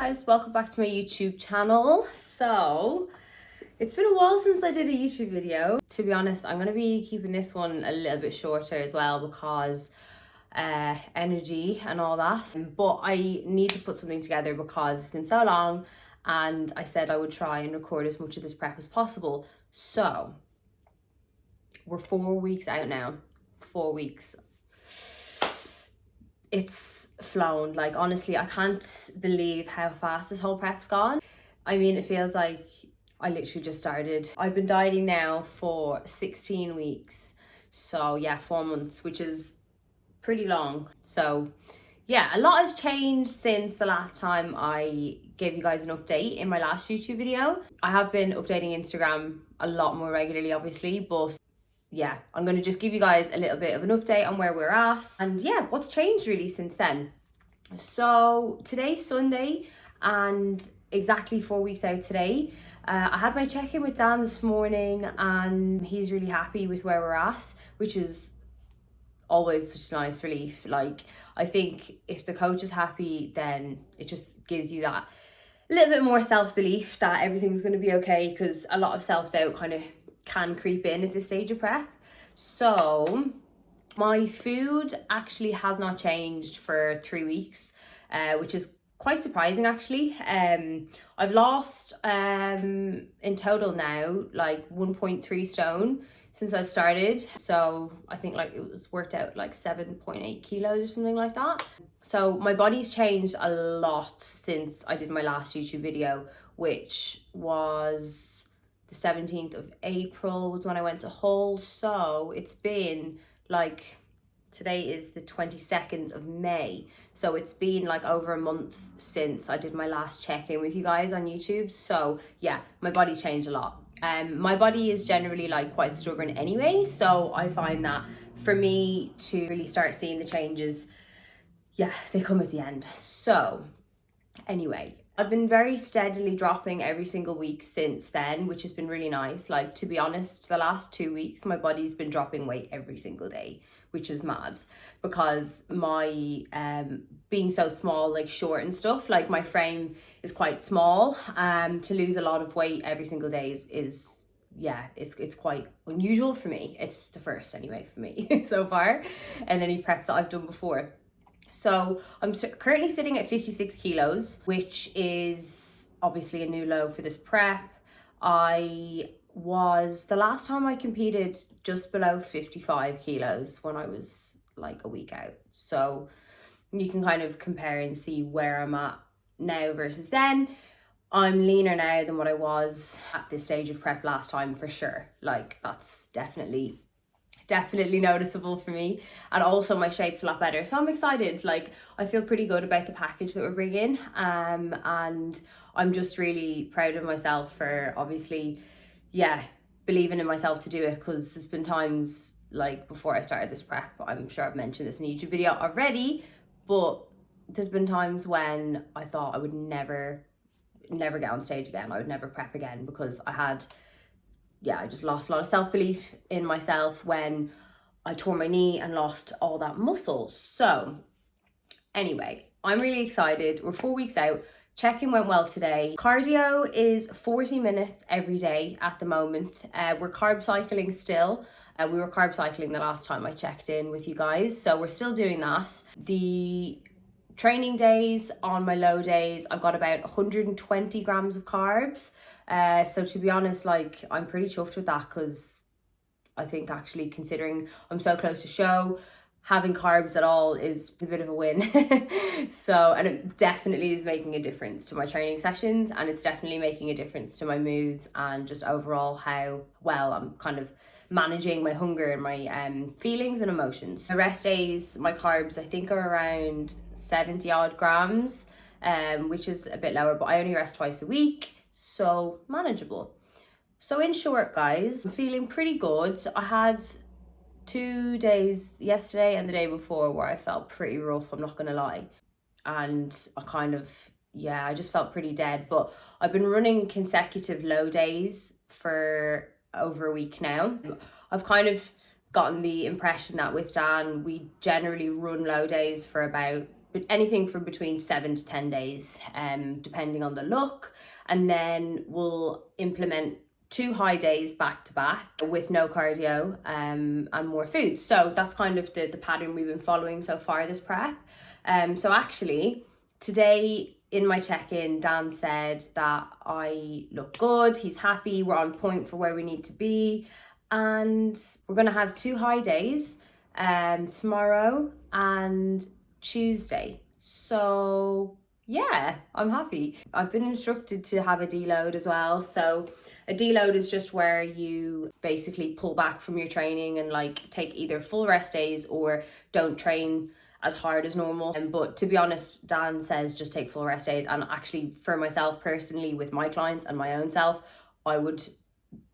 guys, welcome back to my YouTube channel. So it's been a while since I did a YouTube video. To be honest, I'm going to be keeping this one a little bit shorter as well because energy and all that, but I need to put something together because it's been so long and I said I would try and record as much of this prep as possible. So we're 4 weeks out now. 4 weeks. It's flown. Like, honestly, I can't believe how fast this whole prep's gone. I mean, it feels like I literally just started. I've been dieting now for 16 weeks. So yeah, 4 months, which is pretty long. So yeah, a lot has changed since the last time I gave you guys an update in my last YouTube video. I have been updating Instagram a lot more regularly, obviously, but yeah, I'm going to just give you guys a little bit of an update on where we're at and yeah, what's changed really since then. So today's Sunday and exactly 4 weeks out today. I had my check-in with Dan this morning and he's really happy with where we're at, which is always such a nice relief. Like, I think if the coach is happy, then it just gives you that little bit more self-belief that everything's going to be okay, because a lot of self-doubt kind of can creep in at this stage of prep. So my food actually has not changed for 3 weeks, which is quite surprising actually. I've lost in total now like 1.3 stone since I've started. So I think like it was worked out like 7.8 kilos or something like that. So my body's changed a lot since I did my last YouTube video, which was the 17th of April was when I went to Hull. So it's been like, today is the 22nd of May. So it's been like over a month since I did my last check-in with you guys on YouTube. So yeah, my body's changed a lot. My body is generally like quite stubborn anyway. So I find that for me to really start seeing the changes, yeah, they come at the end. So anyway, I've been very steadily dropping every single week since then, which has been really nice. Like, to be honest, the last 2 weeks, my body's been dropping weight every single day, which is mad because my being so small, like short and stuff, like my frame is quite small. To lose a lot of weight every single day is yeah, it's quite unusual for me. It's the first anyway for me so far, and any prep that I've done before. So I'm currently sitting at 56 kilos, which is obviously a new low for this prep. The last time I competed just below 55 kilos when I was like a week out. So you can kind of compare and see where I'm at now versus then. I'm leaner now than what I was at this stage of prep last time for sure. Like, that's definitely noticeable for me, and also my shape's a lot better, so I'm excited. Like, I feel pretty good about the package that we're bringing, and I'm just really proud of myself for obviously believing in myself to do it, because there's been times like before I started this prep, I'm sure I've mentioned this in a YouTube video already, but there's been times when I thought I would never get on stage again, I would never prep again, because I just lost a lot of self-belief in myself when I tore my knee and lost all that muscle. So anyway, I'm really excited. We're 4 weeks out. Check-in went well today. Cardio is 40 minutes every day at the moment. We're carb cycling still. We were carb cycling the last time I checked in with you guys, so we're still doing that. The training days, on my low days, I've got about 120 grams of carbs. So to be honest, like, I'm pretty chuffed with that, because I think actually, considering I'm so close to show, having carbs at all is a bit of a win. So, and it definitely is making a difference to my training sessions, and it's definitely making a difference to my moods and just overall how well I'm kind of managing my hunger and my feelings and emotions. My rest days, my carbs I think are around 70 odd grams, which is a bit lower, but I only rest twice a week. So manageable. So in short, guys, I'm feeling pretty good. I had 2 days, yesterday and the day before, where I felt pretty rough, I'm not gonna lie, and I just felt pretty dead. But I've been running consecutive low days for over a week now. I've kind of gotten the impression that with Dan, we generally run low days for about anything from between 7 to 10 days, depending on the look. And then we'll implement 2 high days back to back with no cardio and more food. So that's kind of the pattern we've been following so far this prep. So actually today in my check-in, Dan said that I look good, he's happy, we're on point for where we need to be. And we're gonna have 2 high days tomorrow and Tuesday. So yeah, I'm happy. I've been instructed to have a deload as well. So a deload is just where you basically pull back from your training and like take either full rest days or don't train as hard as normal. But to be honest, Dan says just take full rest days. And actually for myself personally, with my clients and my own self, I would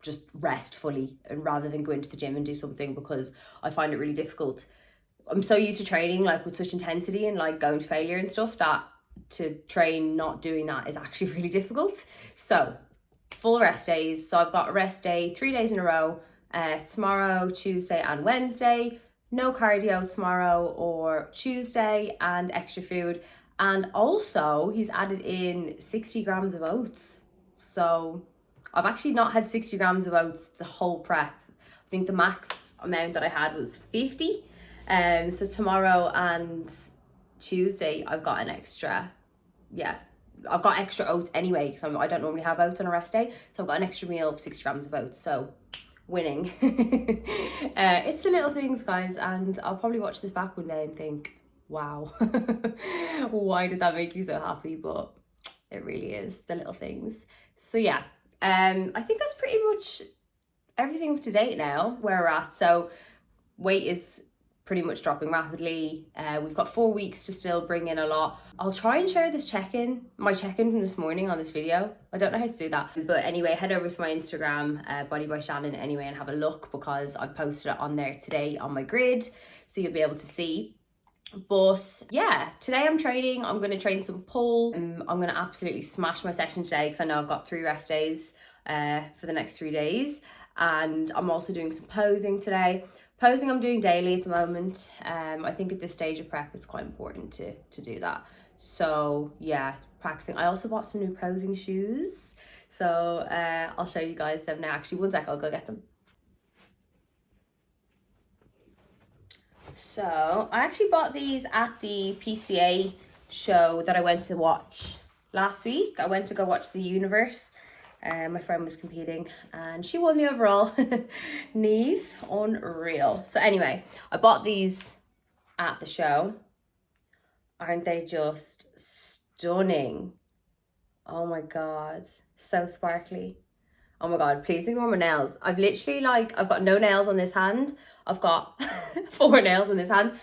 just rest fully rather than go into the gym and do something, because I find it really difficult. I'm so used to training like with such intensity and like going to failure and stuff, that to train not doing that is actually really difficult. So full rest days. So I've got a rest day 3 days in a row, tomorrow, Tuesday and Wednesday. No cardio tomorrow or Tuesday, and extra food. And also he's added in 60 grams of oats. So I've actually not had 60 grams of oats the whole prep. I think the max amount that I had was 50. So tomorrow and Tuesday I've got an extra, I've got extra oats anyway, because I don't normally have oats on a rest day. So I've got an extra meal of 60 grams of oats. So winning. It's the little things, guys, and I'll probably watch this back one day and think, wow, why did that make you so happy? But it really is the little things. So yeah, I think that's pretty much everything up to date now where we're at. So weight is pretty much dropping rapidly. We've got 4 weeks to still bring in a lot. I'll try and share this my check-in from this morning on this video. I don't know how to do that. But anyway, head over to my Instagram, Body by Shannon anyway, and have a look, because I posted it on there today on my grid. So you'll be able to see. But yeah, today I'm training. I'm going to train some pull. I'm going to absolutely smash my session today, because I know I've got 3 rest days for the next 3 days. And I'm also doing some posing today. Posing I'm doing daily at the moment. I think at this stage of prep it's quite important to do that. So yeah, practicing. I also bought some new posing shoes. So I'll show you guys them now. Actually, one sec, I'll go get them. So I actually bought these at the PCA show that I went to watch last week. I went to go watch The Universe. My friend was competing and she won the overall. Knees, unreal. So anyway, I bought these at the show. Aren't they just stunning? Oh my god, so sparkly. Oh my god, please ignore my nails. I've literally I've got no nails on this hand. I've got 4 nails on this hand.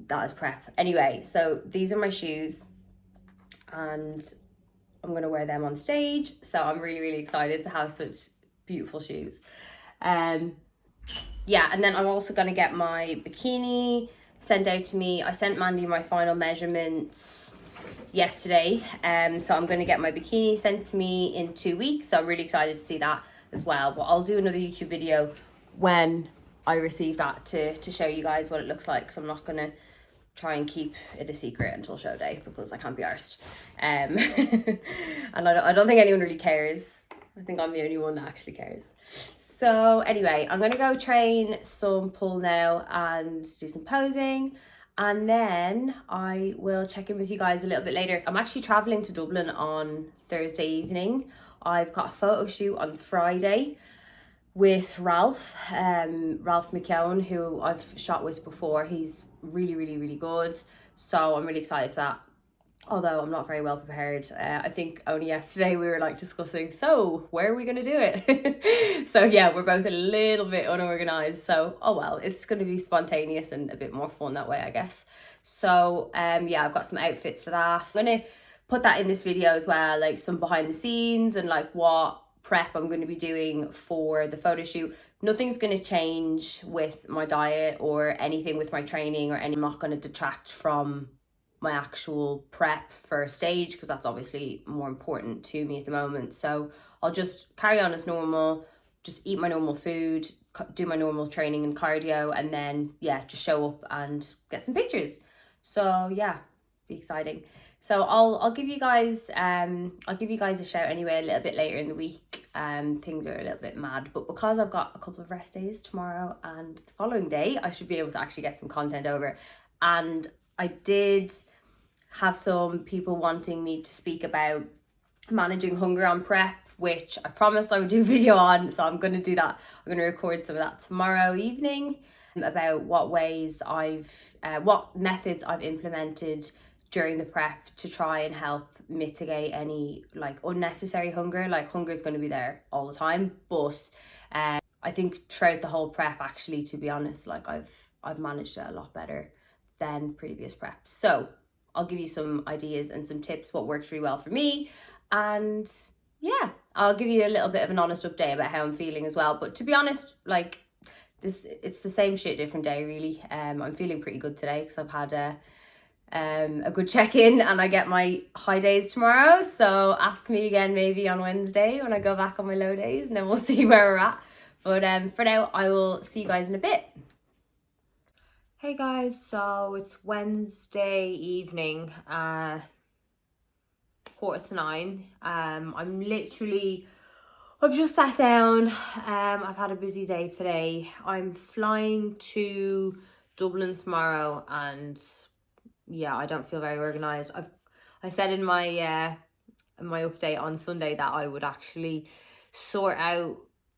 That is prep. Anyway, so these are my shoes and I'm going to wear them on stage. So I'm really, really excited to have such beautiful shoes. Yeah, and then I'm also going to get my bikini sent out to me. I sent Mandy my final measurements yesterday. So I'm going to get my bikini sent to me in 2 weeks. So I'm really excited to see that as well. But I'll do another YouTube video when I receive that to show you guys what it looks like. So I'm not going to try and keep it a secret until show day, because I can't be arsed. And I don't think anyone really cares. I think I'm the only one that actually cares. So anyway, I'm gonna go train some pull now and do some posing, and then I will check in with you guys a little bit later. I'm actually traveling to Dublin on Thursday evening. I've got a photo shoot on Friday with Ralph McKeown, who I've shot with before. He's really, really, really good. So I'm really excited for that. Although I'm not very well prepared. I think only yesterday we were discussing, so where are we going to do it? So yeah, we're both a little bit unorganized. So, oh well, it's going to be spontaneous and a bit more fun that way, I guess. So yeah, I've got some outfits for that. I'm going to put that in this video as well, some behind the scenes and what prep I'm going to be doing for the photo shoot. Nothing's going to change with my diet or anything with my training or any. I'm not going to detract from my actual prep for stage, because that's obviously more important to me at the moment. So I'll just carry on as normal, just eat my normal food, do my normal training and cardio, and then yeah, just show up and get some pictures. So yeah, be exciting. So I'll give you guys a shout anyway a little bit later in the week. Things are a little bit mad, but because I've got a couple of rest days tomorrow and the following day, I should be able to actually get some content over. And I did have some people wanting me to speak about managing hunger on prep, which I promised I would do a video on, so I'm going to do that. I'm going to record some of that tomorrow evening about what methods I've implemented during the prep to try and help mitigate any like unnecessary hunger. Like hunger is going to be there all the time, but I think throughout the whole prep, actually, to be honest, like I've managed it a lot better than previous preps. So I'll give you some ideas and some tips what worked really well for me, and yeah, I'll give you a little bit of an honest update about how I'm feeling as well. But to be honest, like it's the same shit, different day really. I'm feeling pretty good today because I've had a good check-in and I get my high days tomorrow. So ask me again maybe on Wednesday when I go back on my low days, and then we'll see where we're at. But for now, I will see you guys in a bit. Hey guys, so it's Wednesday evening, 8:45. I've just sat down. I've had a busy day today. I'm flying to Dublin tomorrow, and yeah, I don't feel very organized. I said in my update on Sunday that I would actually sort out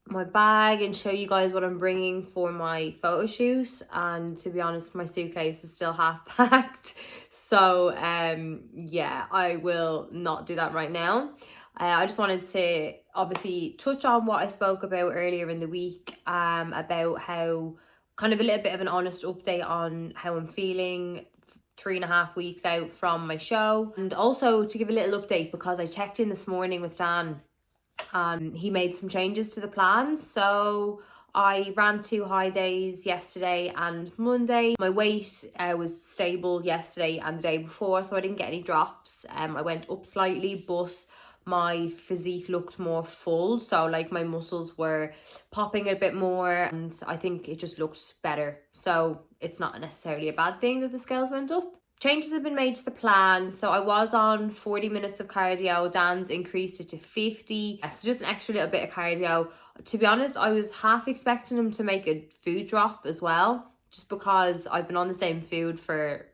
my bag and show you guys what I'm bringing for my photo shoot, and to be honest, my suitcase is still half packed. So yeah, I will not do that right now. I just wanted to obviously touch on what I spoke about earlier in the week, about how kind of a little bit of an honest update on how I'm feeling 3.5 weeks out from my show, and also to give a little update because I checked in this morning with Dan and he made some changes to the plans. So I ran 2 high days yesterday and Monday. My weight was stable yesterday and the day before, so I didn't get any drops. I went up slightly, but my physique looked more full, so like my muscles were popping a bit more, and I think it just looked better. So it's not necessarily a bad thing that the scales went up. Changes have been made to the plan. So I was on 40 minutes of cardio. Dan's increased it to 50. So just an extra little bit of cardio. To be honest, I was half expecting him to make a food drop as well, just because I've been on the same food for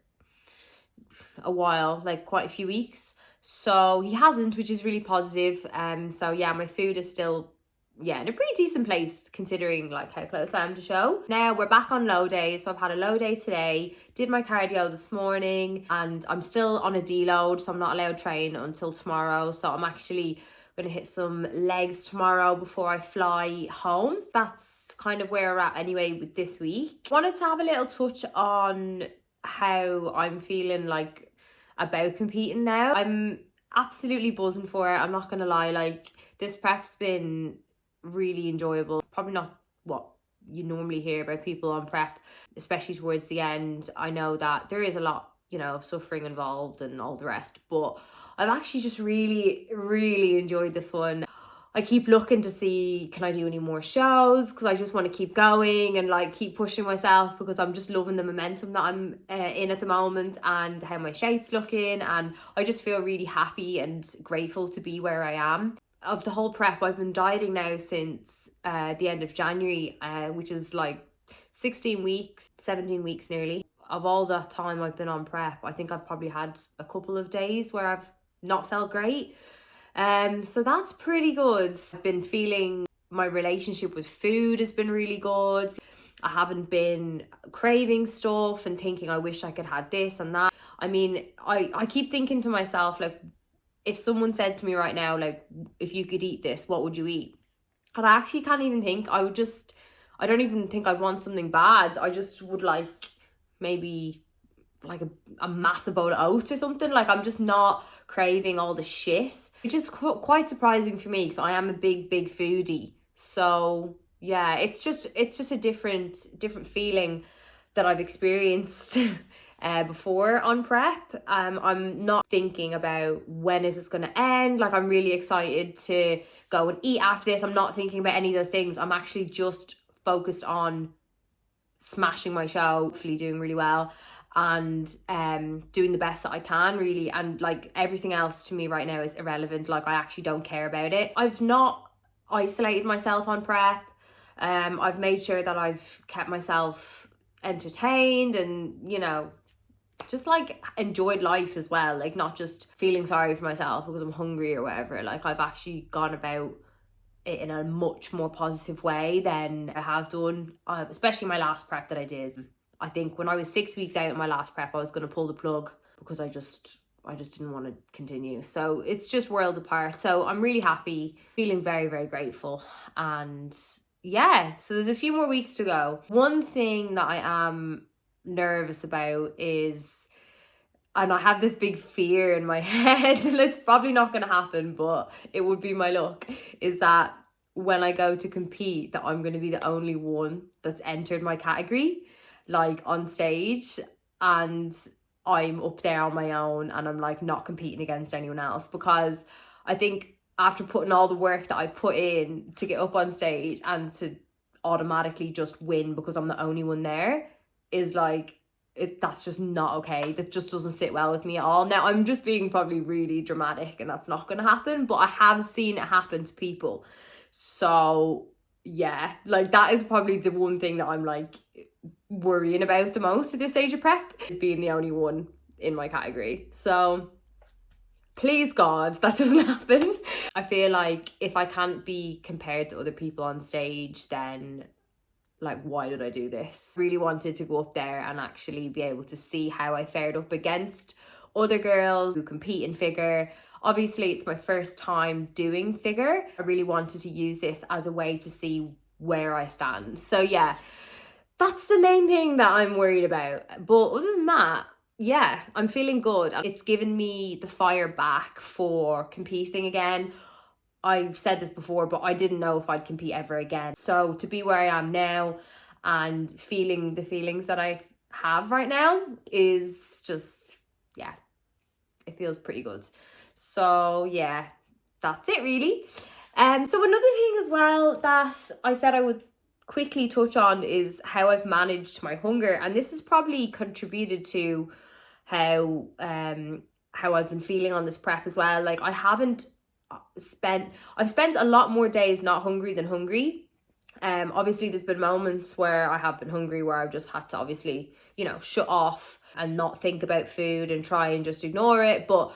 a while, like quite a few weeks. So he hasn't, which is really positive. So yeah, my food is still in a pretty decent place considering like how close I am to show. Now we're back on low days, so I've had a low day today, did my cardio this morning, and I'm still on a deload, so I'm not allowed to train until tomorrow. So I'm actually going to hit some legs tomorrow before I fly home. That's kind of where we're at anyway with this week. Wanted to have a little touch on how I'm feeling like about competing now. I'm absolutely buzzing for it, I'm not gonna lie. Like this prep's been really enjoyable. Probably not what you normally hear about people on prep, especially towards the end. I know that there is a lot, of suffering involved and all the rest, but I've actually just really enjoyed this one. I keep looking to see, can I do any more shows, because I just want to keep going and like keep pushing myself, because I'm just loving the momentum that I'm in at the moment and how my shape's looking, and I just feel really happy and grateful to be where I am. Of the whole prep, I've been dieting now since the end of January, which is like 16 weeks, 17 weeks nearly. Of all that time I've been on prep, I think I've probably had a couple of days where I've not felt great. So that's pretty good. I've been feeling my relationship with food has been really good. I haven't been craving stuff and thinking I wish I could have this and that. I mean, I keep thinking to myself, like, if someone said to me right now, like, if you could eat this, what would you eat? And I actually can't even think. I don't even think I'd want something bad. I just would like maybe like a massive bowl of oats or something. Like I'm just not craving all the shit, which is quite surprising for me because I am a big foodie. So yeah, it's just a different feeling that I've experienced before on prep. I'm not thinking about when is this going to end. Like I'm really excited to go and eat after this. I'm not thinking about any of those things. I'm actually just focused on smashing my show, hopefully doing really well, and doing the best that I can, really. And like everything else to me right now is irrelevant. Like I actually don't care about it. I've not isolated myself on prep. I've made sure that I've kept myself entertained and, you know, just like enjoyed life as well, like not just feeling sorry for myself because I'm hungry or whatever. Like I've actually gone about it in a much more positive way than I have done, especially my last prep that I did. I think when I was 6 weeks out in my last prep, I was going to pull the plug because I just didn't want to continue. So it's just worlds apart. So I'm really happy, feeling very, very grateful. And yeah, so there's a few more weeks to go. One thing that I am nervous about is, and I have this big fear in my head, and it's probably not going to happen, but it would be my luck, is that when I go to compete, that I'm going to be the only one that's entered my category, like on stage, and I'm up there on my own and I'm like not competing against anyone else. Because I think after putting all the work that I put in to get up on stage and to automatically just win because I'm the only one there is like, that's just not okay. That just doesn't sit well with me at all. Now I'm just being probably really dramatic and that's not going to happen, but I have seen it happen to people. So yeah, like that is probably the one thing that I'm like worrying about the most at this stage of prep, is being the only one in my category. So please God that doesn't happen. I feel like if I can't be compared to other people on stage, then like, why did I do this? Really wanted to go up there and actually be able to see how I fared up against other girls who compete in figure. Obviously, it's my first time doing figure. I really wanted to use this as a way to see where I stand. So yeah, that's the main thing that I'm worried about. But other than that, yeah, I'm feeling good. It's given me the fire back for competing again. I've said this before, but I didn't know if I'd compete ever again. So to be where I am now and feeling the feelings that I have right now is just, yeah, it feels pretty good. So yeah, that's it really. So another thing as well that I said I would quickly touch on is how I've managed my hunger, and this has probably contributed to how I've been feeling on this prep as well. Like I've spent a lot more days not hungry than hungry. Obviously there's been moments where I have been hungry where I've just had to obviously, you know, shut off and not think about food and try and just ignore it. But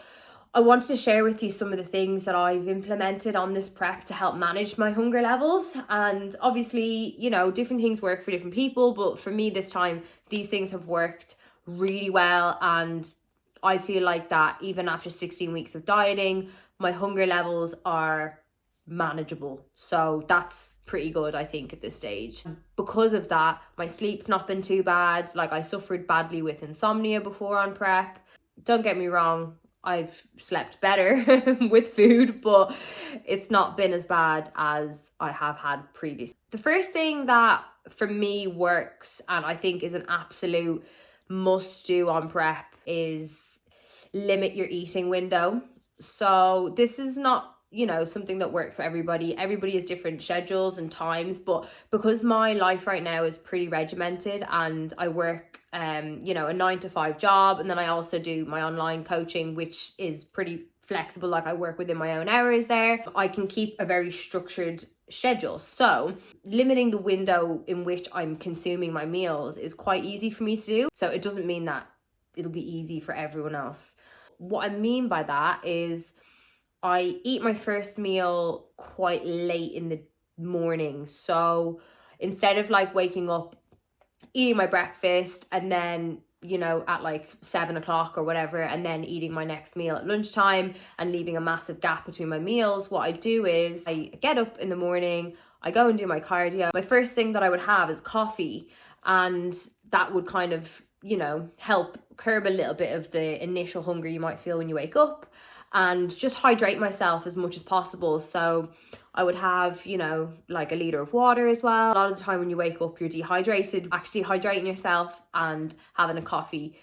I wanted to share with you some of the things that I've implemented on this prep to help manage my hunger levels. And obviously, you know, different things work for different people, but for me this time, these things have worked really well. And I feel like that even after 16 weeks of dieting, my hunger levels are manageable. So that's pretty good, I think, at this stage. Because of that, my sleep's not been too bad. Like I suffered badly with insomnia before on prep. Don't get me wrong, I've slept better with food, but it's not been as bad as I have had previously. The first thing that for me works, and I think is an absolute must do on prep, is limit your eating window. So this is not, you know, something that works for everybody. Everybody has different schedules and times, but because my life right now is pretty regimented and I work you know, a 9-to-5 job, and then I also do my online coaching, which is pretty flexible. Like I work within my own hours there. I can keep a very structured schedule. So limiting the window in which I'm consuming my meals is quite easy for me to do. So it doesn't mean that it'll be easy for everyone else. What I mean by that is I eat my first meal quite late in the morning. So instead of like waking up, eating my breakfast and then, you know, at like 7 o'clock or whatever, and then eating my next meal at lunchtime and leaving a massive gap between my meals, what I do is I get up in the morning, I go and do my cardio. My first thing that I would have is coffee, and that would kind of, you know, help curb a little bit of the initial hunger you might feel when you wake up, and just hydrate myself as much as possible. So I would have, you know, like a litre of water as well. A lot of the time when you wake up, you're dehydrated. Actually hydrating yourself and having a coffee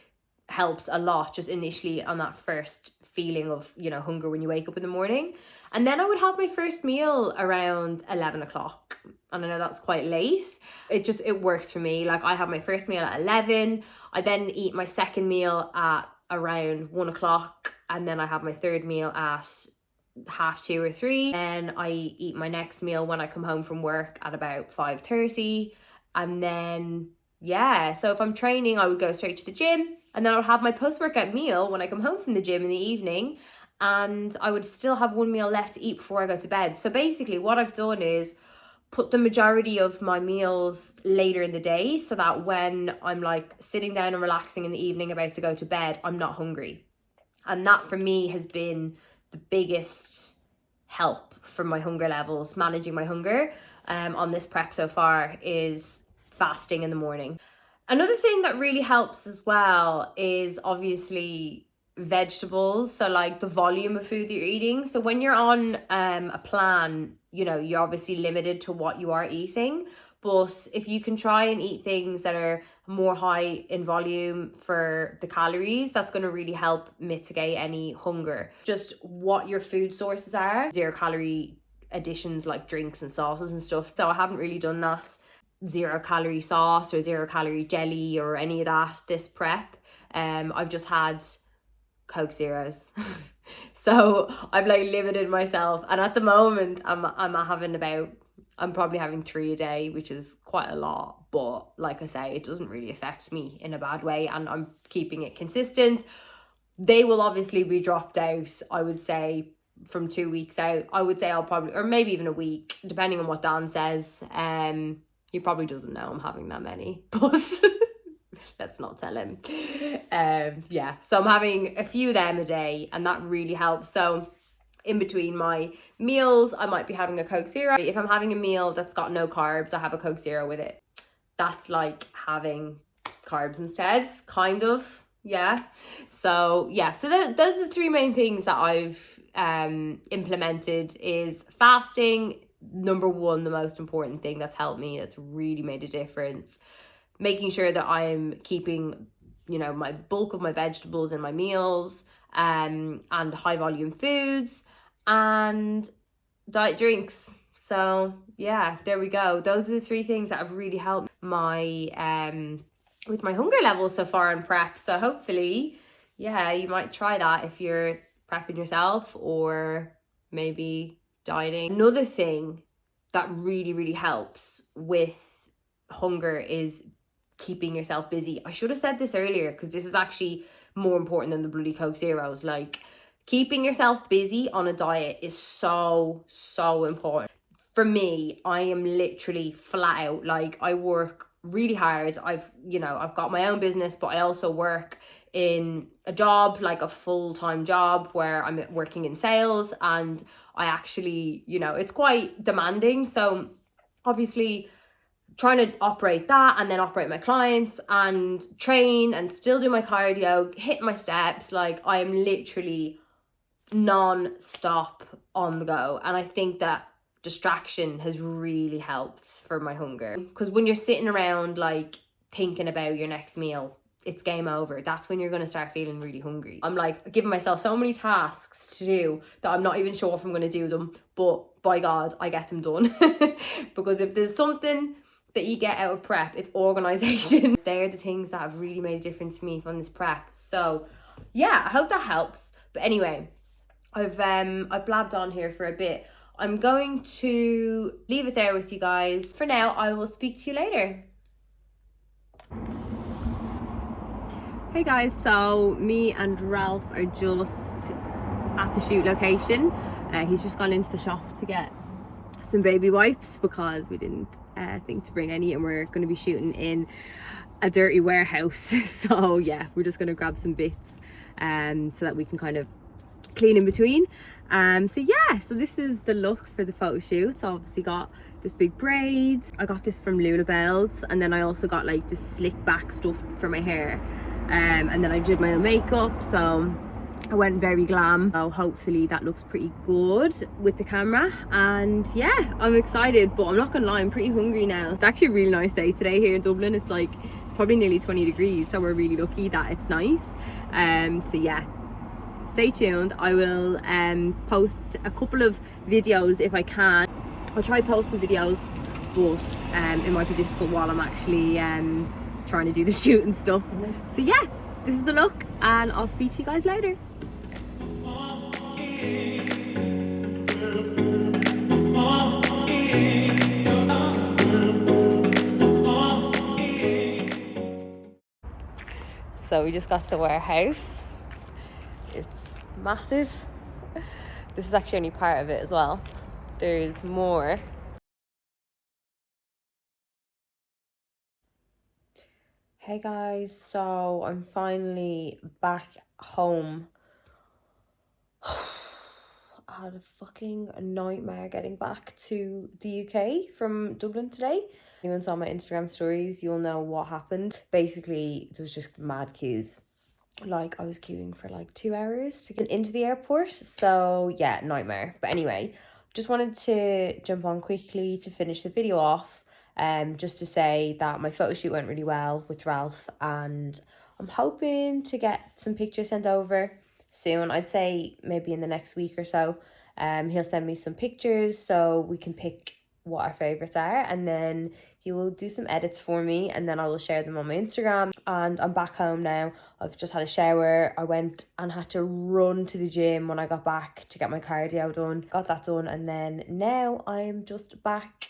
helps a lot just initially on that first feeling of, you know, hunger when you wake up in the morning. And then I would have my first meal around 11 o'clock. And I know that's quite late. It works for me. Like, I have my first meal at 11. I then eat my second meal at around 1 o'clock. And then I have my third meal at 2:30 or 3. Then I eat my next meal when I come home from work at about 5:30. And then, yeah, so if I'm training, I would go straight to the gym. And then I would have my post-workout meal when I come home from the gym in the evening. And I would still have one meal left to eat before I go to bed. So basically what I've done is put the majority of my meals later in the day, so that when I'm like sitting down and relaxing in the evening about to go to bed, I'm not hungry. And that for me has been the biggest help for my hunger levels, managing my hunger on this prep so far, is fasting in the morning. Another thing that really helps as well is obviously vegetables, so like the volume of food that you're eating. So when you're on a plan, you know, you're obviously limited to what you are eating, but if you can try and eat things that are more high in volume for the calories, that's going to really help mitigate any hunger. Just what your food sources are, 0 calorie additions like drinks and sauces and stuff. So I haven't really done that 0 calorie sauce or 0 calorie jelly or any of that this prep. I've just had Coke Zeros. So I've like limited myself, and at the moment I'm probably having 3 a day, which is quite a lot, but like I say, it doesn't really affect me in a bad way, and I'm keeping it consistent. They will obviously be dropped out, I would say, from 2 weeks out. I would say I'll probably, or maybe even a week, depending on what Dan says. He probably doesn't know I'm having that many, but let's not tell him. Yeah, so I'm having a few of them a day, and that really helps. So in between my meals, I might be having a Coke Zero. If I'm having a meal that's got no carbs, I have a Coke Zero with it. That's like having carbs instead, kind of. Yeah. So yeah, so those are the 3 main things that I've implemented. Is fasting, number 1, the most important thing that's helped me, that's really made a difference. Making sure that I'm keeping, you know, my bulk of my vegetables in my meals, and high volume foods, and diet drinks. So yeah, there we go. Those are the 3 things that have really helped my with my hunger levels so far in prep. So hopefully, yeah, you might try that if you're prepping yourself or maybe dieting. Another thing that really helps with hunger is keeping yourself busy. I should have said this earlier, because this is actually more important than the bloody Coke Zeros. Like, keeping yourself busy on a diet is so important. For me, I am literally flat out. Like, I work really hard. I've got my own business, but I also work in a job, like a full-time job where I'm working in sales, and I actually, you know, it's quite demanding. So obviously trying to operate that and then operate my clients and train and still do my cardio, hit my steps, like I am literally non-stop on the go. And I think that distraction has really helped for my hunger, because when you're sitting around like thinking about your next meal, it's game over. That's when you're going to start feeling really hungry. I'm like giving myself so many tasks to do that I'm not even sure if I'm going to do them, but by God, I get them done. Because if there's something that you get out of prep, it's organization. They're the things that have really made a difference to me from this prep. So yeah, I hope that helps. But anyway, I've blabbed on here for a bit. I'm going to leave it there with you guys. For now, I will speak to you later. Hey guys, so me and Ralph are just at the shoot location. He's just gone into the shop to get some baby wipes because we didn't think to bring any, and we're going to be shooting in a dirty warehouse. So yeah, we're just going to grab some bits so that we can kind of clean in between. So yeah, so this is the look for the photo shoot. So obviously got this big braids. I got this from Luna Bells, and then I also got like this slick back stuff for my hair. And then I did my own makeup, so I went very glam. So hopefully that looks pretty good with the camera. And yeah, I'm excited, but I'm not gonna lie, I'm pretty hungry now. It's actually a really nice day today here in Dublin. It's like probably nearly 20 degrees, so we're really lucky that it's nice. So yeah, stay tuned. I will post a couple of videos if I can. I'll try posting videos, but it might be difficult while I'm actually trying to do the shoot and stuff. So yeah, this is the look, and I'll speak to you guys later. So we just got to the warehouse. It's massive. This is actually only part of it as well. There's more. Hey guys, so I'm finally back home. I had a fucking nightmare getting back to the UK from Dublin today. If anyone saw my Instagram stories, you'll know what happened. Basically, there was just mad queues. Like, I was queuing for like 2 hours to get into the airport. So yeah, nightmare. But anyway, just wanted to jump on quickly to finish the video off. Just to say that my photo shoot went really well with Ralph, and I'm hoping to get some pictures sent over soon. I'd say maybe in the next week or so. He'll send me some pictures so we can pick what our favorites are, and then he will do some edits for me, and then I will share them on my Instagram. And I'm back home now. I've just had a shower. I went and had to run to the gym when I got back to get my cardio done. Got that done, and then now I'm just back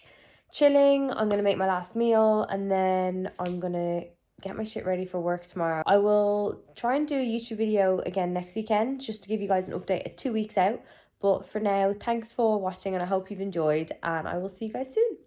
chilling. I'm gonna make my last meal, and then I'm gonna get my shit ready for work tomorrow. I will try and do a YouTube video again next weekend, just to give you guys an update at 2 weeks out. But for now, thanks for watching, and I hope you've enjoyed, and I will see you guys soon.